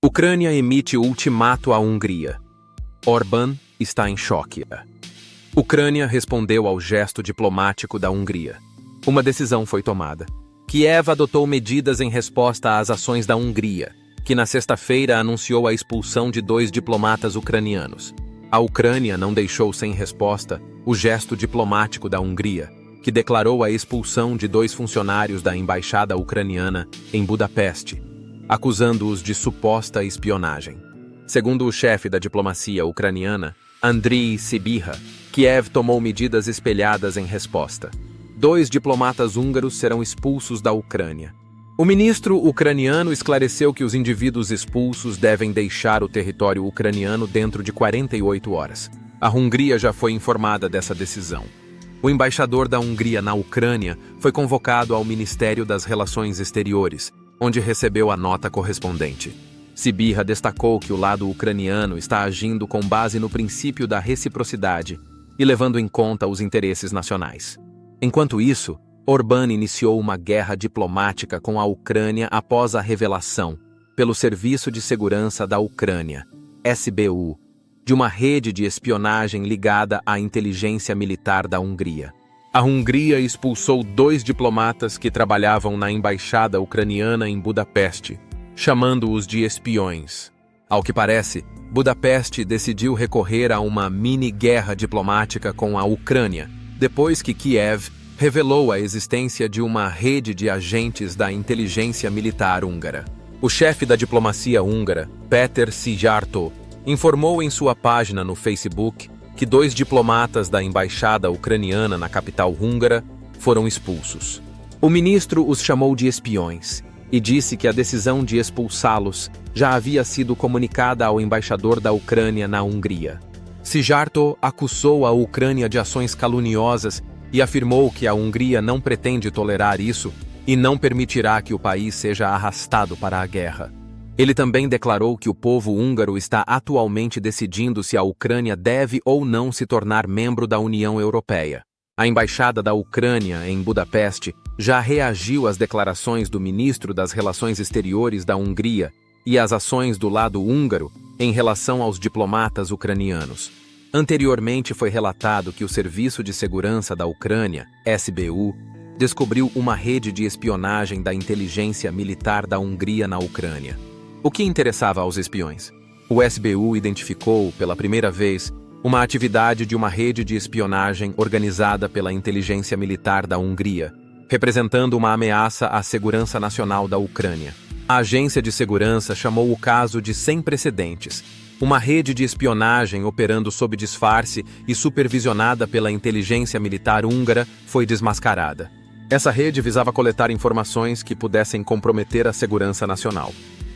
Ucrânia emite ultimato à Hungria. Orbán está em choque. Ucrânia respondeu ao gesto diplomático da Hungria. Uma decisão foi tomada. Kiev adotou medidas em resposta às ações da Hungria, que na sexta-feira anunciou a expulsão de 2 diplomatas ucranianos. A Ucrânia não deixou sem resposta o gesto diplomático da Hungria, que declarou a expulsão de 2 funcionários da embaixada ucraniana em Budapeste, acusando-os de suposta espionagem. Segundo o chefe da diplomacia ucraniana, Andriy Sybiha, Kiev tomou medidas espelhadas em resposta. 2 diplomatas húngaros serão expulsos da Ucrânia. O ministro ucraniano esclareceu que os indivíduos expulsos devem deixar o território ucraniano dentro de 48 horas. A Hungria já foi informada dessa decisão. O embaixador da Hungria na Ucrânia foi convocado ao Ministério das Relações Exteriores, onde recebeu a nota correspondente. Sybiha destacou que o lado ucraniano está agindo com base no princípio da reciprocidade e levando em conta os interesses nacionais. Enquanto isso, Orbán iniciou uma guerra diplomática com a Ucrânia após a revelação, pelo Serviço de Segurança da Ucrânia, SBU, de uma rede de espionagem ligada à inteligência militar da Hungria. A Hungria expulsou 2 diplomatas que trabalhavam na embaixada ucraniana em Budapeste, chamando-os de espiões. Ao que parece, Budapeste decidiu recorrer a uma mini-guerra diplomática com a Ucrânia, depois que Kiev revelou a existência de uma rede de agentes da inteligência militar húngara. O chefe da diplomacia húngara, Péter Szijjártó, informou em sua página no Facebook que 2 diplomatas da embaixada ucraniana na capital húngara foram expulsos. O ministro os chamou de espiões e disse que a decisão de expulsá-los já havia sido comunicada ao embaixador da Ucrânia na Hungria. Szijjártó acusou a Ucrânia de ações caluniosas e afirmou que a Hungria não pretende tolerar isso e não permitirá que o país seja arrastado para a guerra. Ele também declarou que o povo húngaro está atualmente decidindo se a Ucrânia deve ou não se tornar membro da União Europeia. A embaixada da Ucrânia em Budapeste já reagiu às declarações do ministro das Relações Exteriores da Hungria e às ações do lado húngaro em relação aos diplomatas ucranianos. Anteriormente foi relatado que o Serviço de Segurança da Ucrânia, SBU, descobriu uma rede de espionagem da inteligência militar da Hungria na Ucrânia. O que interessava aos espiões? O SBU identificou, pela primeira vez, uma atividade de uma rede de espionagem organizada pela inteligência militar da Hungria, representando uma ameaça à segurança nacional da Ucrânia. A agência de segurança chamou o caso de sem precedentes. Uma rede de espionagem operando sob disfarce e supervisionada pela inteligência militar húngara foi desmascarada. Essa rede visava coletar informações que pudessem comprometer a segurança nacional.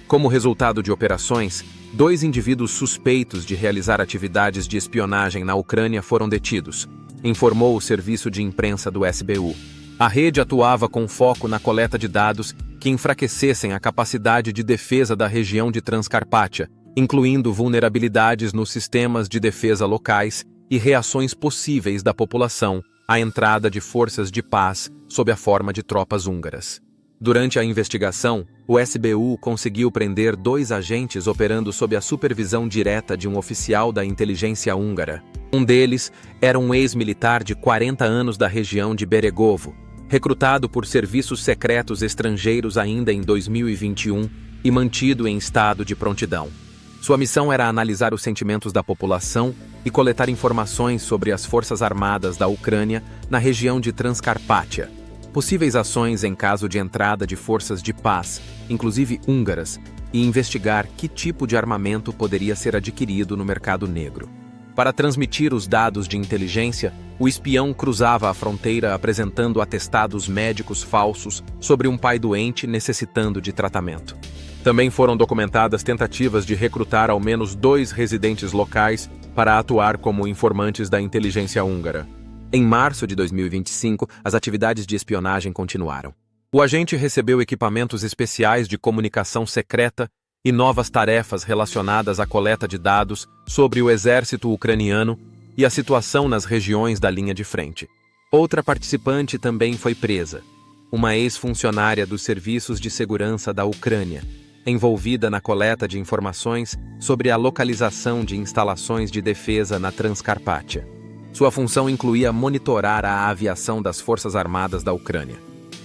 Como resultado de operações, 2 indivíduos suspeitos de realizar atividades de espionagem na Ucrânia foram detidos, informou o serviço de imprensa do SBU. A rede atuava com foco na coleta de dados que enfraquecessem a capacidade de defesa da região de Transcarpátia, incluindo vulnerabilidades nos sistemas de defesa locais e reações possíveis da população à entrada de forças de paz sob a forma de tropas húngaras. Durante a investigação, o SBU conseguiu prender 2 agentes operando sob a supervisão direta de um oficial da inteligência húngara. Um deles era um ex-militar de 40 anos da região de Beregovo, recrutado por serviços secretos estrangeiros ainda em 2021 e mantido em estado de prontidão. Sua missão era analisar os sentimentos da população e coletar informações sobre as forças armadas da Ucrânia na região de Transcarpátia, possíveis ações em caso de entrada de forças de paz, inclusive húngaras, e investigar que tipo de armamento poderia ser adquirido no mercado negro. Para transmitir os dados de inteligência, o espião cruzava a fronteira apresentando atestados médicos falsos sobre um pai doente necessitando de tratamento. Também foram documentadas tentativas de recrutar ao menos 2 residentes locais para atuar como informantes da inteligência húngara. Em março de 2025, as atividades de espionagem continuaram. O agente recebeu equipamentos especiais de comunicação secreta e novas tarefas relacionadas à coleta de dados sobre o exército ucraniano e a situação nas regiões da linha de frente. Outra participante também foi presa, uma ex-funcionária dos serviços de segurança da Ucrânia, envolvida na coleta de informações sobre a localização de instalações de defesa na Transcarpátia. Sua função incluía monitorar a aviação das Forças Armadas da Ucrânia.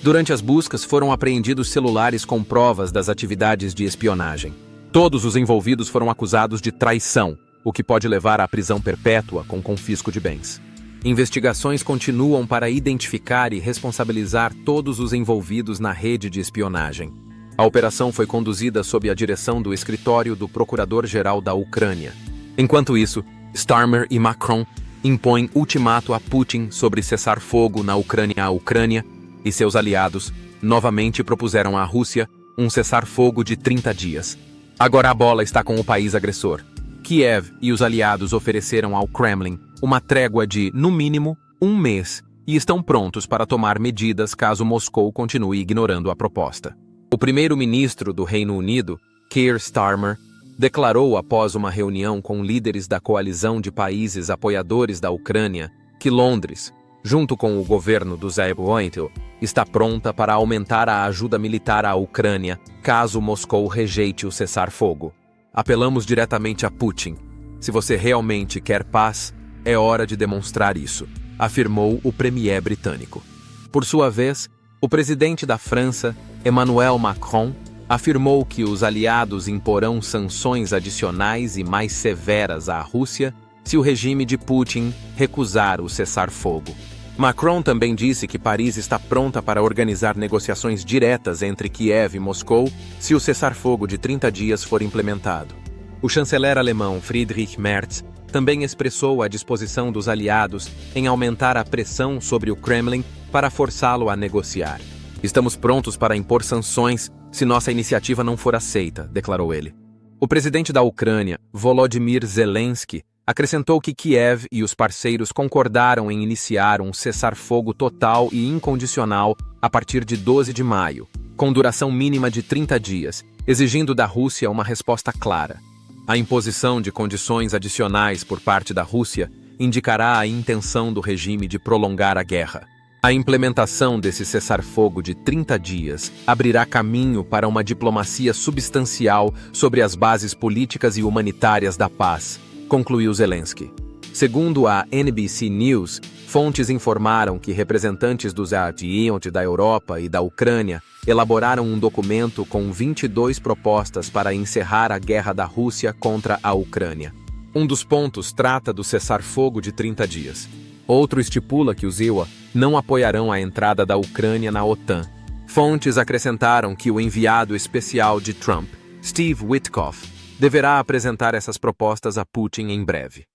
Durante as buscas, foram apreendidos celulares com provas das atividades de espionagem. Todos os envolvidos foram acusados de traição, o que pode levar à prisão perpétua com confisco de bens. Investigações continuam para identificar e responsabilizar todos os envolvidos na rede de espionagem. A operação foi conduzida sob a direção do escritório do Procurador-Geral da Ucrânia. Enquanto isso, Starmer e Macron impõem ultimato a Putin sobre cessar fogo na Ucrânia. A Ucrânia e seus aliados novamente propuseram à Rússia um cessar-fogo de 30 dias. Agora a bola está com o país agressor. Kiev e os aliados ofereceram ao Kremlin uma trégua de, no mínimo, 1 mês e estão prontos para tomar medidas caso Moscou continue ignorando a proposta. O primeiro-ministro do Reino Unido, Keir Starmer, declarou após uma reunião com líderes da coalizão de países apoiadores da Ucrânia que Londres, junto com o governo do Zelensky, está pronta para aumentar a ajuda militar à Ucrânia caso Moscou rejeite o cessar-fogo. Apelamos diretamente a Putin. Se você realmente quer paz, é hora de demonstrar isso, afirmou o premier britânico. Por sua vez, o presidente da França, Emmanuel Macron, afirmou que os aliados imporão sanções adicionais e mais severas à Rússia se o regime de Putin recusar o cessar-fogo. Macron também disse que Paris está pronta para organizar negociações diretas entre Kiev e Moscou se o cessar-fogo de 30 dias for implementado. O chanceler alemão Friedrich Merz também expressou a disposição dos aliados em aumentar a pressão sobre o Kremlin para forçá-lo a negociar. Estamos prontos para impor sanções se nossa iniciativa não for aceita, declarou ele. O presidente da Ucrânia, Volodymyr Zelensky, acrescentou que Kiev e os parceiros concordaram em iniciar um cessar-fogo total e incondicional a partir de 12 de maio, com duração mínima de 30 dias, exigindo da Rússia uma resposta clara. A imposição de condições adicionais por parte da Rússia indicará a intenção do regime de prolongar a guerra. A implementação desse cessar-fogo de 30 dias abrirá caminho para uma diplomacia substancial sobre as bases políticas e humanitárias da paz, concluiu Zelensky. Segundo a NBC News, fontes informaram que representantes dos Estados da Europa e da Ucrânia elaboraram um documento com 22 propostas para encerrar a guerra da Rússia contra a Ucrânia. Um dos pontos trata do cessar-fogo de 30 dias. Outro estipula que os EUA não apoiarão a entrada da Ucrânia na OTAN. Fontes acrescentaram que o enviado especial de Trump, Steve Witkoff, deverá apresentar essas propostas a Putin em breve.